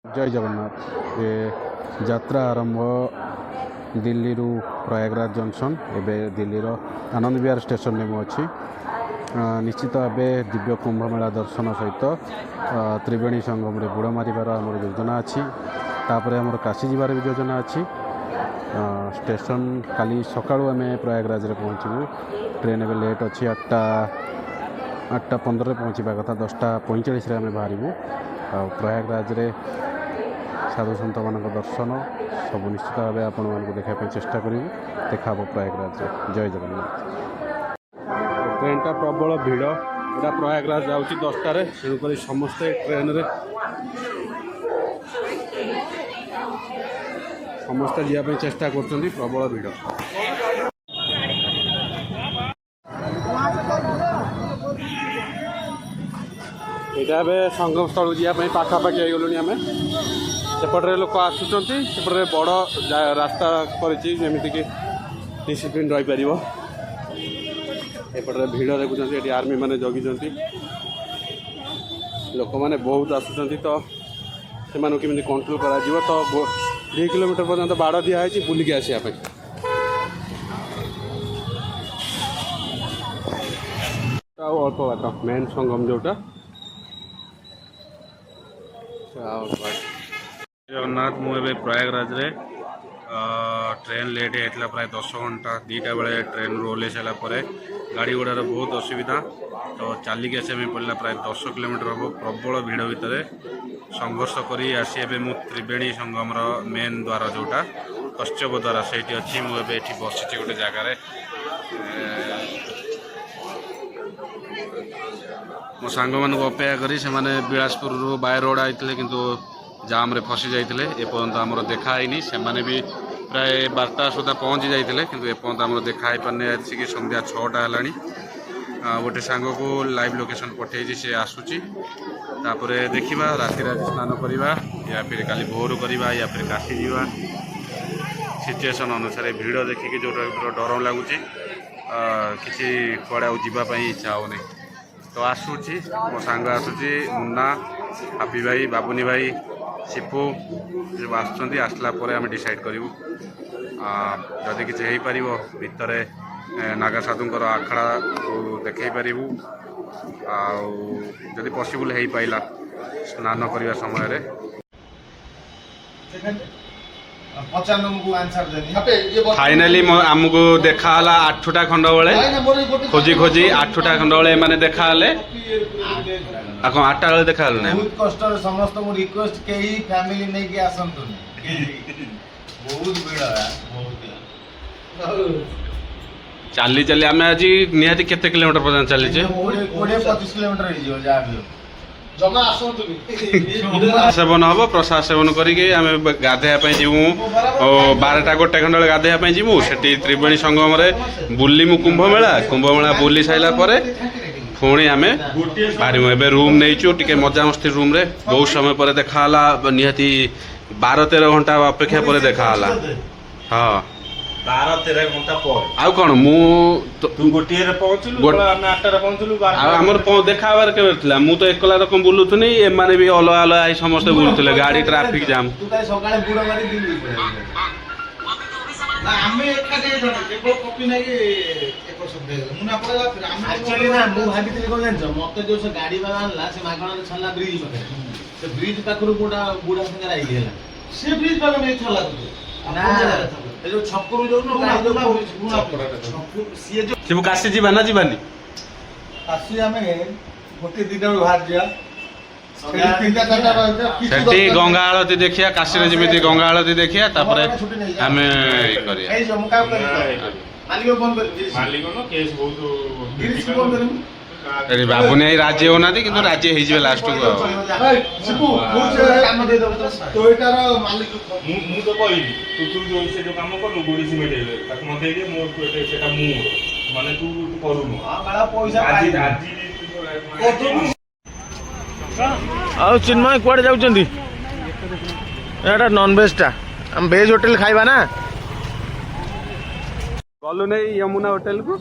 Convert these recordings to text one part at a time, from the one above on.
जय जगन्नाथ। ये यात्रा आरंभ दिल्ली रु प्रयागराज जंक्शन एवं दिल्ली आनंद विहार स्टेशन में अच्छी निश्चित भाव दिव्य कुंभ मेला दर्शन सहित त्रिवेणी संगम रे बुड़ मारिबार आमर योजना अच्छी तापर आमर काशी जीवार भी योजना अच्छी। स्टेशन काली सकाळु आम प्रयागराज रे पहुँचू। ट्रेन एवं लेट अच्छी 8:15 पहुँचा कथा 10:45 आम बाहर प्रयागराज रे साधु सन्त मान दर्शन सब निश्चित भाव आपण मानक देखा चेष्टा करूँ। देखा प्रयागराज। जय जगन्नाथ। ट्रेन टा प्रबल भिड़ एटा प्रयागराज जाऊँगी 10टार तेणुक समस्ते ट्रेन रे समस्ते जावाई चेष्टा कर प्रबल भिड़। यहाँ संगम स्थल जावाई पाखापाखि हो गलुँ आम सेपटे लोक आसुँच सेपटे बड़ रास्ता करमितिक डिसिप्लिन रहीपर एपटे भिड़ देखुं ये आर्मी मैंने जगी लोक मैंने बहुत आसुँच तो से केमी कंट्रोल कर 2 किलोमीटर पर्यंत बाड़ दिखाई बुलिक आसापी अल्प बाट मेन संगम जोटा जगन्नाथ मुझे प्रयागराज रे ट्रेन लेट होता प्राय 10 घंटा 2टा बेले ट्रेन ओल्हे सारापर गाड़ी गुड़ार बहुत असुविधा तो चलिक आसामी पड़ा प्राय 10 किलोमीटर हम प्रबल भिड़ भितर संघर्ष कर आसी मु त्रिवेणी संगम मेन द्वार जोटा कश्यप द्वार से अच्छी मुझे बसी गोटे जगार मो सांग मान अपेक्षा करी से बिलासपुर बाय रोड आते किंतु जाम रे फसी जाते एपर्यंत आमर देखाईनी से भी प्राय 12टा सुधा पहुँची जाते किंतु एपर्यंत आमर देखाई पारनी आसिक संध्या 6टा है। गोटे सांग को लाइव लोकेशन पठे सी आसूची देखा राति स्नान करवा या फिर काली भोर करवा या फिर काशी जावा सिचुएशन अनुसार भिड़ देखिए जो डर लगुच किसी कड़े आवाई इच्छा हो नहीं तो आसूची मो सांग आसूची मुन्ना हापी भाई बाबुनी भाई सिपू सब आसला आम डिसाइड करूँ जदि किसी हो पार भितर नागा साधुंकर आखड़ा को देखे पारू आदि पॉसिबल हो पाइला स्नान करने समय फाइनाली आमको देखाला 8टा खंड बेले खोजी खोजी 8टा खंड बेले माने देखाले 8टा बेले देखाल ना बहुत कष्ट समस्त को रिक्वेस्ट के ही फैमिली नहीं कि आसंतु बहुत भीड़ है बहुत चली चली आम आज निहाती केते किलोमीटर पर्यंत चली 20-25 किलोमीटर हो जा जमा आसंतु सेवन हम प्रसाद सेवन करके गाधेवाई जीवु 12टा 1टा खंड गाधेवाई जीवु से त्रिवेणी संगम बुलिमु कुंभ मेला बुली सारा पुणी आम बाहर ए रूम नहीं टे मजामस्ती रूम रे बहुत समय पर देखाला निहाती 12-13 घंटा अपेक्षा पर देखाला। हाँ 12-13 घंटा पर आउ कौन मु गोटे आमर देखाबार के मु तो एकला रकम बुलुथुनी एमाने भी अलग अलग समस्त बुलुले गाड़ी ट्राफिक जाम ब्रिज पाखर बुढ़ा बुढ़ा संगे से ब्रिज पाख नहीं छला जो छकरू जो शिव काशी जीवा ना जीवानी काशी आम गोटे 2टा बाहर जा सेठी गंगा आरती देखिया काशी रे जिमिति गंगा आरती देखिया तापरे हमें करिया मालिक फोन कर मालिक नो केस बहुत अरे बाबू नहीं राजी होना थी किंतु राजी हो जिवे लास्ट को सिपू काम दे दो टोयोटार मालिक मु तो कहली तू जो से जो काम कर गोडी सिमेंट हेले ताको मते दे मो सेटा मु माने तू करूनु हां बड़ा पैसा आज आ चिन्मय कुआडे जाउचंदी एटा नॉन वेज टा हम वेज होटल खाइबा ना गलु नहीं यमुना होटल को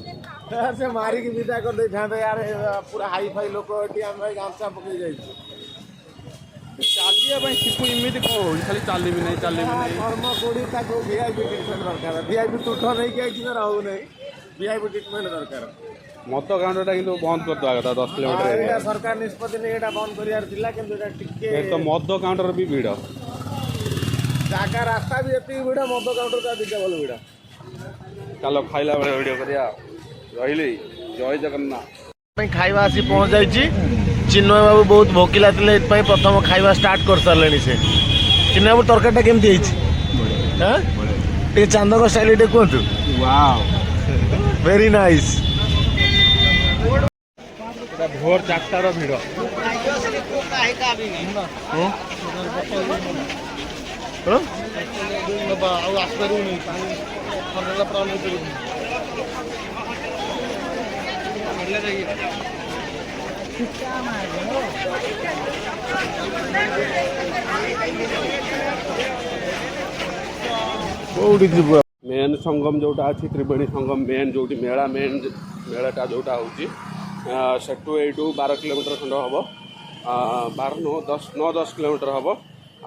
से मारी की विदा कर दे था यार पूरा हाई फाई लोक एटी हम गामछा पकई जाई ଚାଲିବା ପାଇଁ ଶିପୁ ଏମିତି କ'ଣ ହେଉଛି ଖାଲି ଚାଲିବି ନାହିଁ କର୍ମ କୋଡ଼ି ତାକୁ ଭିଆଇପି ଟ୍ରିଟମେଣ୍ଟ ଦରକାର ଭିଆଇପି ତୁଠ ନେଇକି ଆଇଛି ତ ରହୁନାହିଁ ଭିଆଇପି ଟ୍ରିଟମେଣ୍ଟ ଦରକାର ମଦ କାଉଣ୍ଟରଟା କିନ୍ତୁ ବନ୍ଦ କରିଦେବା କଥା 10 କିଲୋମିଟର ଏଇଟା ସରକାର ନିଷ୍ପତ୍ତି ନେଇ ଏଇଟା ବନ୍ଦ କରିବାର ଥିଲା କିନ୍ତୁ ଏଇଟା ଟିକେ ତ ମଦ କାଉଣ୍ଟର ବି ଭିଡ଼ ଜାଗା ରାସ୍ତା ବି ଏତିକି ଭିଡ଼ ମଦ କାଉଣ୍ଟର ତା ଦିଟା ଭଲ ଭିଡ଼ ଚାଲ ଖାଇଲା ବେଳେ ଭିଡ଼ିଓ କରିବା ରହିଲି ଜୟ ଜଗନ୍ନାଥ ପାଇଁ ଖାଇବା ଆସି ପହଞ୍ଚାଇଛି ଚିନ୍ମୟ ବାବୁ ବହୁତ ଭୋକିଲା ଥିଲେ ଏଥିପାଇଁ ପ୍ରଥମ ଖାଇବା ଷ୍ଟାର୍ଟ କରିସାରିଲେଣି ସେ ଚିନ୍ମୟ ବାବୁ ତରକାରୀଟା କେମିତି ହେଇଛି ଟିକେ ଚାନ୍ଦକ ଷ୍ଟାଇଲ ଟିକେ କୁହନ୍ତୁ ଭେରି ନାଇସ୍ ଭୋର 4ଟାର ଭିଡ଼ ଆଉ ଆସିପାରିବୁନି ପାଣି ଥଣ୍ଡା ପୁରା ନେଇପାରିବୁନି କୋଉଠି ଯିବୁ मेन संगम जोटा अच्छी त्रिवेणी संगम मेन जो मेलाटा जोटा हूँ सेठू यू 12 किलोमीटर खंड हम 9-10 किलोमीटर हम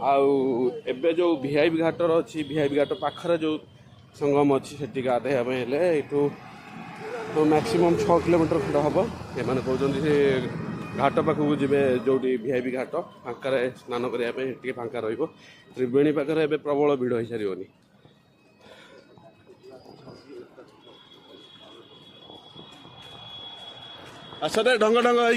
आबे जो वीआईपी घाटर अच्छी वीआईपी घाट पाखरे जो संगम अच्छी से गाधेवाई यू मैक्सिमम 6 किलोमीटर खंड हम एम कहते घाट पाखक जी जो वीआईपी घाट फाँकार स्नान करने फाँका त्रिवेणी पाखे प्रबल भिड़ हो सारी आस दे ढंग ढंग है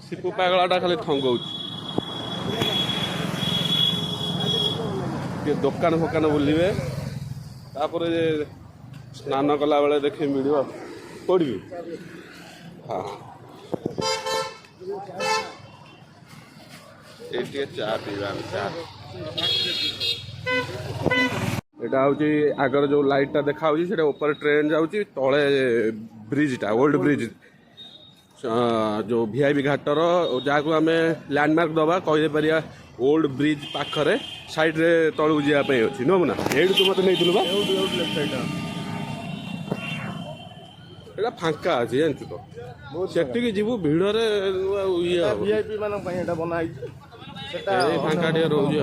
शिपू पागलाटा खाली थंगौ दुकान फुकान बुलिबे तापर स्नान कला बेले देखे मिल पड़ी हाँ ये चा पीवा चा एटा हूँ आगर जो लाइटा देखा ऊपर ट्रेन जाऊँगी तले ब्रिजटा ओल्ड ब्रिज जो वीआईपी घाटर जहाँ को आम लैंडमार्क दबा कहीदे पारिया ओल्ड ब्रिज पाखरे साइड रे तलू जावाई अच्छी नुह ना ये तू मत नहीं फांका अच्छी जानचु तो सेठी जीवु भिड़ वीआईपी मानक बनाई फांका टे रोज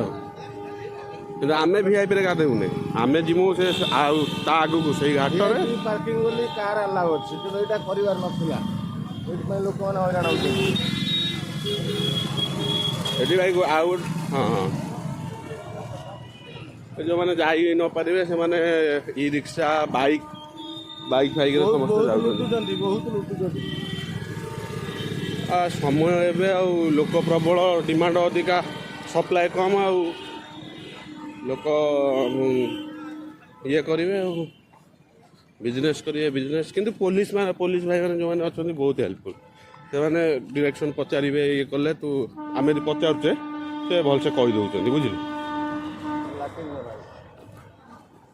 कि आम वीआईपी गाधेबुने आम जीमु से आगू से घाट पार्किंग बोली कार अलाउ अच्छी कि यहाँ कर नाला लोक मैंने हईराण होती भाई आउ हाँ हाँ जो मैंने जाई न पारे से मैंने ई रिक्शा बाइक बाइक फाइक समस्त समय एवं लोक प्रबल डिमांड अधिका सप्लाय कम आउ लोक ये करेंगे बिजनेस करेंगे बिजनेस किंतु पुलिस भाई मैंने जो मैंने अच्छा बहुत हेल्पफुल से मैंने डायरेक्शन पचारे ये कले तू आम पचारे से भलसे कहीदे बुझे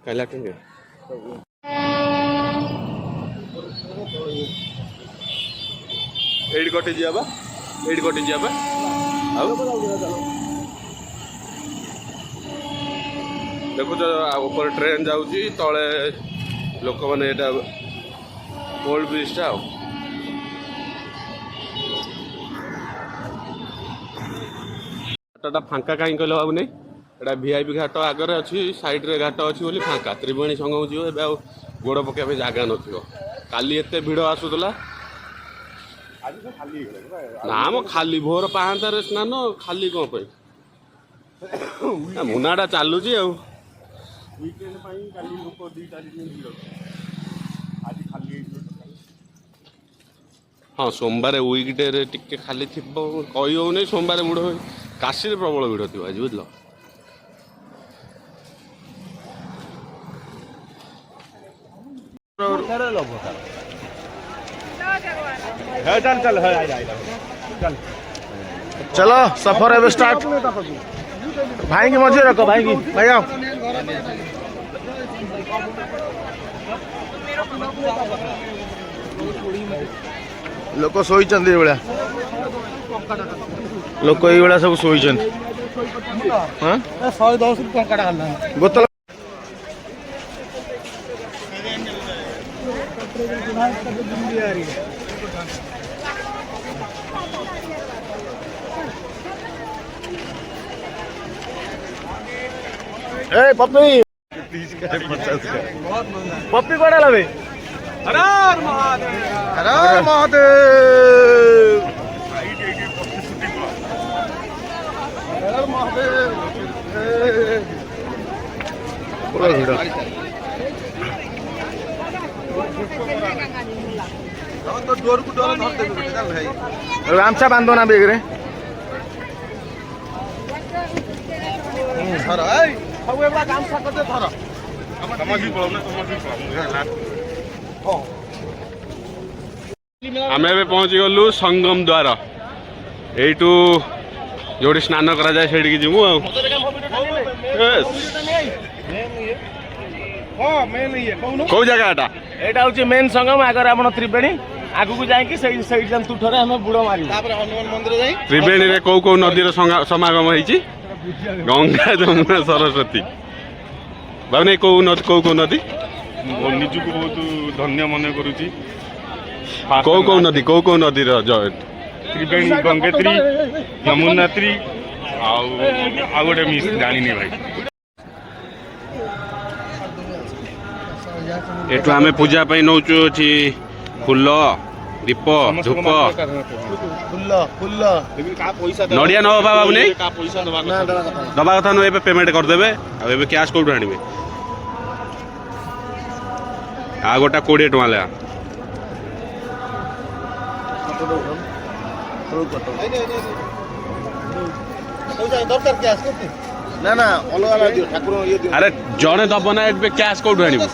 कहीं लाटिंग एड कटि जाबा देखो ऊपर ट्रेन जाऊँगी तले लोक मैंने ओल्ड ब्रिजटा घाटा फांका कहीं कहले बाबू नहीं एटा वीआईपी घाट आगे अच्छी साइड रे घाट अच्छी बोली फांका त्रिवेणी संगम जीव ए गोड़ पकड़ जगह नथिबो काली एते भिड़ आसुला ना मो खाली भोर 5 स्नान खाली कौन पे मुनाटा चलुची हाँ सोमवार वीकडे टिके खाली थी कही हो नहीं सोमवार बुढ़ काशी प्रबल भिड़ थी आज बुझल चलो सफर है स्टार्ट भाई की मजे रखो भाई की भाई आओ लोक शोई लोक ये सब शोई बोतल ए पप्पी पप्पी कौन लवे हर महादेव पूरा भिड़ गामछा बांधो ना बेग रे आम ए पहुँची गलु संगम द्वार यू जो स्नान करा जाए से जीवु कौ जगह एटा एटा हूँ मेन संगम आगर आप त्रिवेणी आगु को जाए तुठरे हम बुड़ मारी हनुमान मंदिर जाए त्रिवेणी रे कौ कौ नदीर समागम होती गंगा जमुना सरस्वती भावने कौ कौ नदी निजुक बहुत धन्य मन करुची कौ नदी त्रिवेणी गंगोत्री यमुनात्री आउ गोटे मिस जानी भाई एठू आमे पूजा पई नौचु अछि फूल दीप धूप नड़िया न बाबू नहीं दबा कथा नु पेमेंट करदेबे आ कैश कोड आनिबे आ गोटा 20 टका ले ना ना अलग दियो ठाकुर ये दियो अरे जने दब ना ए कैश कोड आनिबे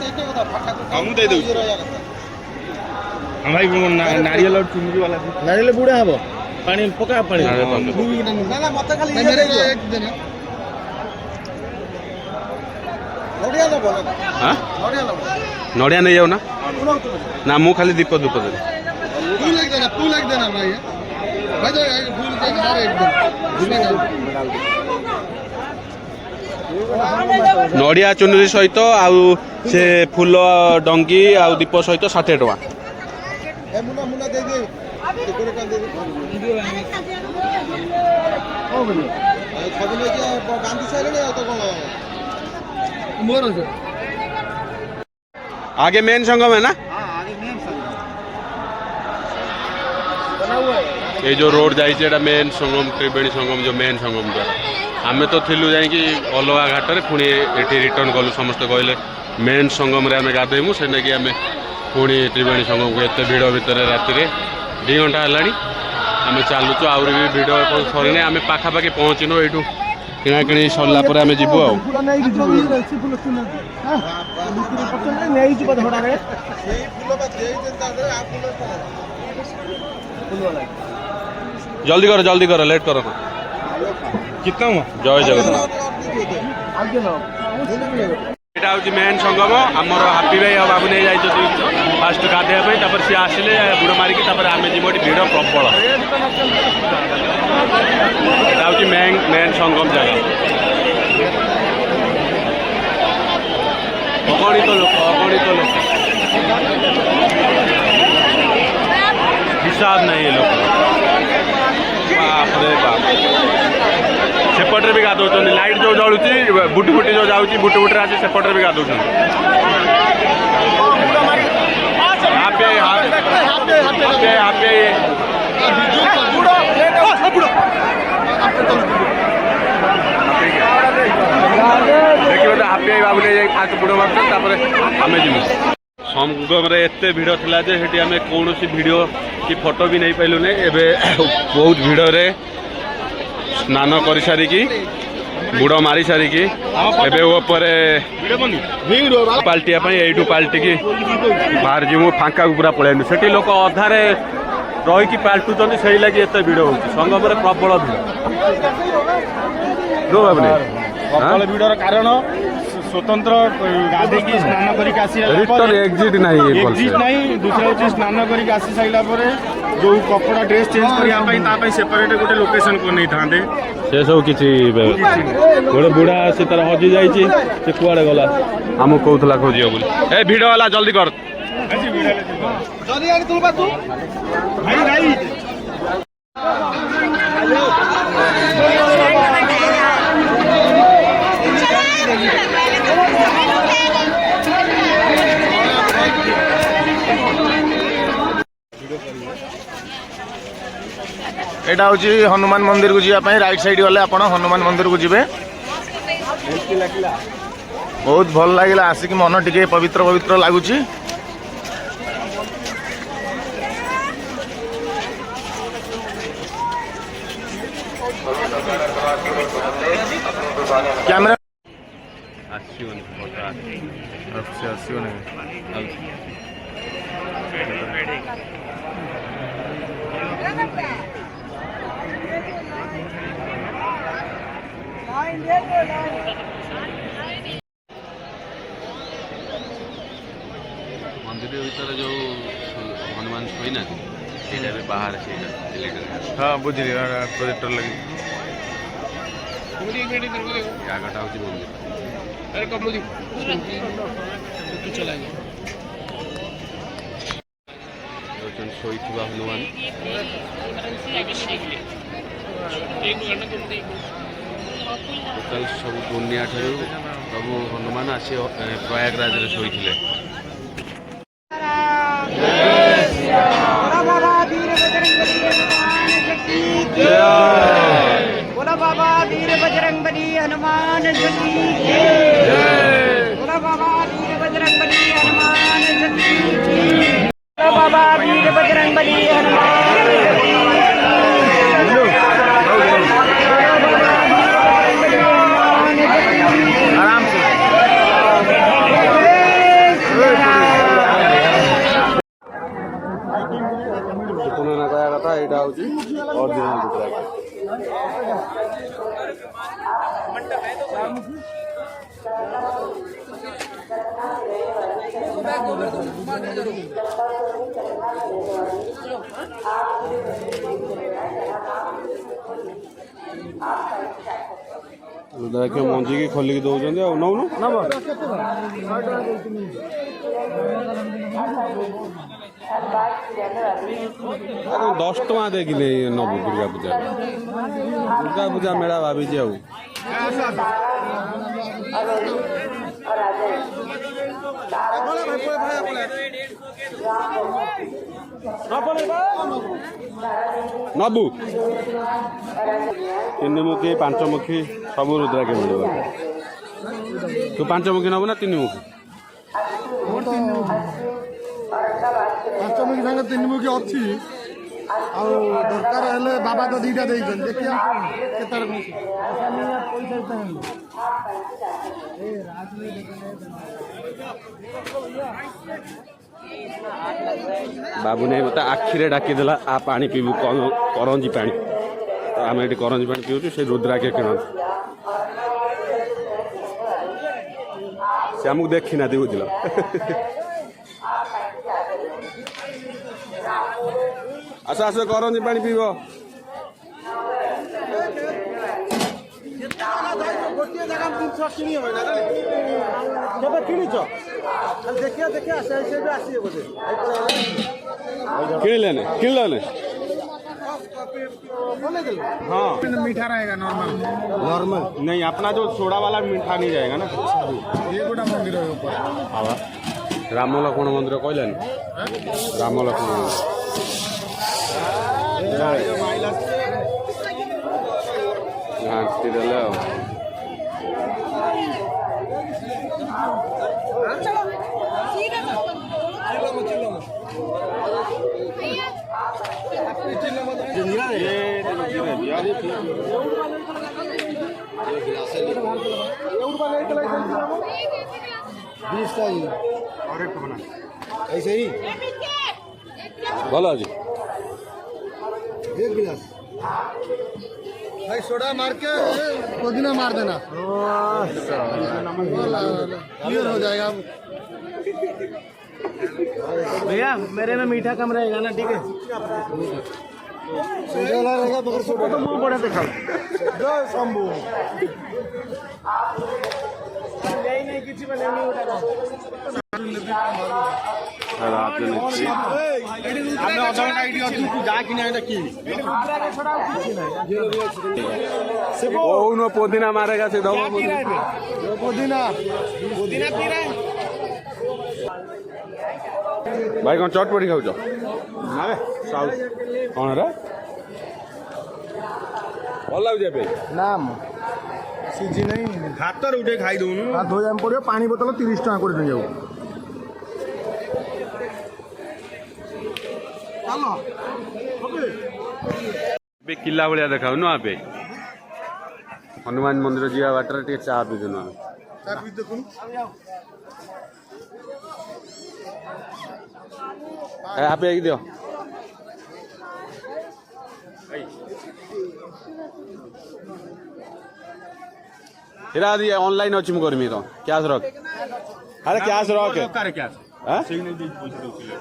हम दे दउ हम भाई नारियल और चुनरी वाला नारियल बुढ़ा हबो पानी पका पानी ना ना मत खाली एक दिन नड़िया न बोला हां नड़िया न नड़िया नहीं जाओ ना ना मु खाली दीप धूप दे तू लग देना भाई भाई तो फूल के सारे एकदम नड़िया चुनरी सहित आउ से फूल डंगी आउ दीप सहित 60 टका ए मुना मुना दे दे कोने का दे दे ओ बोले खबने के गांधी साइले तो कोन मोर से आगे मेन संगम है ना हां आगे मेन संगम बना हुआ है ये जो रोड जाइए एटा मेन संगम त्रिवेणी संगम जो मेन संगम द्वारा आमे तो थिलु जाई कि अलगा घाट रे पुणी एठी रिटर्न गलु समस्त कहले मेन संगम रे आमे गाधेमु से कि आमे पुणी त्रिवेणी संगम को एते भिड़ भितर राति रे 2 घंटा हलानी आमे चालुचु आउरी भी भिड़ सरीने आमे पाखा पाखी पहुँचीनु एठू किना किणी सरला पर आमे जिवु आ जल्दी करो लेट करो ना कितना हुआ जय जगन्नाथ एटा हूँ मेन संगम आमर हापी भाई बाबू नहीं जाइए फास्ट गाधेवा सी आसिले बुड़ मारिकी आम जीव भिड़ प्रबल एटा हूँ मेन संगम जगह अगणित लोक हिसाब नहीं है लोक बाप रे बाप सेपटे भी गाधौ लाइट जो जलुची बुटी बुटी जो जाऊँगी बुटी बुटी आज सेपटे भी गाधौ देखिए तो हापी बाबू नहीं फास्ट बुड़ मार आम जी संगम एत भिड़ था जे आम कौन वीडियो कि फोटो भी नहीं पाइलु नहीं एबे बहुत भिड़ रे स्नान कर सारिकी बुड़ मारी सारिकी एबे ऊपर पाल्टिया यू पाल्टिकी बाहर जीवु फांका पूरा पलैनु से लोक अधारे रहीकि पाल्टुचंदी से लगी एत भिड़ हो संगम प्रबल प्रबल भिड़र कारण स्वतंत्र गाधे की स्नान करके रिटर्न एग्जिट नहीं दूसरा हूँ स्नान करके आसी सारा जो कपड़ा ड्रेस चेंज करने सेपरेट गोटे लोकेशन को नहीं था से सब किसी गोटे बुढ़ा से तार हजि जाइए कुआड़े गला आमको कहूला खोज बोली ए भिड़ वाला जल्दी कर एटा होची हनुमान मंदिर को जीवा राइट साइड गले आपण हनुमान मंदिर को जीवे बहुत भल लगिला आसिक मन टिके पवित्र पवित्र लगुच कैमरा मंदिर भीतर जो हनुमान शोई ना बाहर से हाँ बुझली प्रोजेक्टर लगी आगटा हूँ मंदिर शोई हनुमान टोटाल सब दुनिया ठारू प्रभु हनुमान आसी प्रयागराज शोई थे बोला बाबा वीर बजरंगबली हनुमान की जय। बोला बाबा वीर बजरंगबली हनुमान की जय। बोला बाबा वीर बजरंगबली आराम से कहना कथा यहाँ हूँ ओरिजिनल रुद्राक्ष रुद्राक्ष मंजी की खोलिकी दौरान नौन 10 टଙ୍କା ଦେଇକି ନବୁ ଦୁର୍ଗା ପୂଜା ମେଳା ଭାବିଛି ଆଉ ନବୁ 3 ମୁଖୀ 5 ମୁଖୀ ସବୁ ରୁଦ୍ରାକ୍ଷ ମିଳିବ ତୁ 5 ମୁଖୀ ନବୁ ନା 3 ମୁଖୀ 5 ମୁଖୀ ସାଙ୍ଗେ 3 ମୁଖୀ ଅଛି ଆଉ ଦରକାର ହେଲେ ବାବା ତ ଦିଟା ଦେଇଛନ୍ତି ଦେଖିବା କେତେବେଳେ बाबू ने मत आखिरे डाकीदेला आ पानी पीबू करंजी पानी तो आम ये करंजी पानी पीऊँ से रुद्राक्ष किण से आमको देखी ना बुझल आस आस करंजी पानी पीब ଗୋଟିଏ ଜାଗା ଜିନିଷ କିଣି ହେବ ନା କେବେ କିଣିଛ ଦେଖିଆ ଦେଖିଆ ସେ ବି ଆସିବେ ବୋଧେ किणलेने हाँ मीठा रहेगा नॉर्मल नॉर्मल नहीं अपना जो सोडा वाला मीठा नहीं जाएगा ना ये गोटा मंदिर है ऊपर हाँ राम लक्ष्मण मंदिर कहलानी राम लक्ष्मण घाटी देले ऐसे ही भल अच्छे एक गिलास भाई सोडा मार के पुदीना मार देना क्लियर हो जाएगा भैया मेरे में मीठा कम रहेगा ना ठीक है सोडा रहेगा मगर सोडा तो मुंह बड़ा दिखाओ जय शंभू नहीं किसी में नहीं उठाना पुदीना मारेगा से पुदीना पुदीना पी रहा है भाई कौन चटपटी खाऊ କ'ଣ ରେ ଭଲ ଲାଗୁଛି ଏବେ ନାମ ସିଝି ନାହିଁ ହାତରେ ଉଠେଇ ଖାଇ ଦଉନୁ। ହାତ ଧୋଇବାକୁ ପଡ଼ିବ। ପାଣି ବୋତଲ 30 ଟଙ୍କା କରି ନେଇଯାଉ। ଏବେ କିଲା ଭଳିଆ ଦେଖାଉନୁ ଏବେ ହନୁମାନ ମନ୍ଦିର ଯିବା ବାଟରେ ଟିକେ ଚା ପିଇଦେନୁ ଆମେ। ଆପେ ହେଇକି ଦିଅ हिरा दी ऑनलाइन अच्छी मुझे करमी तो कैश रख अरे कैश रख ଦରକାର କ୍ୟାସ୍ हाँ ସେଇ ନେଇ ଦେଇ ପଇସା ଦଉଥିଲେ।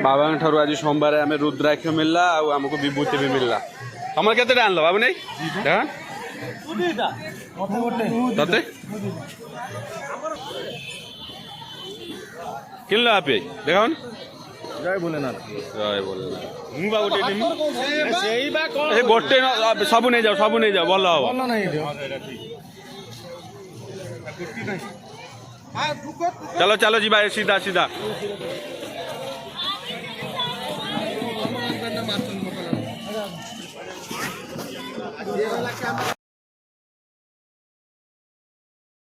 बाबा ठारू आज सोमवार आम रुद्राक्ष मिलला आमको विभूति भी मिलला तुम केते आनल बाबू नहीं तते किनल आप देखा ଜୟ ଭୋଲେନାଥ। जय बोले ମୁଁ ବା ଗୋଟେ ନେମି। ସେଇ ବା କଣ गोटे सब नहीं जाओ भल हम ଭଲ ନାହିଁ ଏଠି। चलो चलो जी भाई सीधा सीधा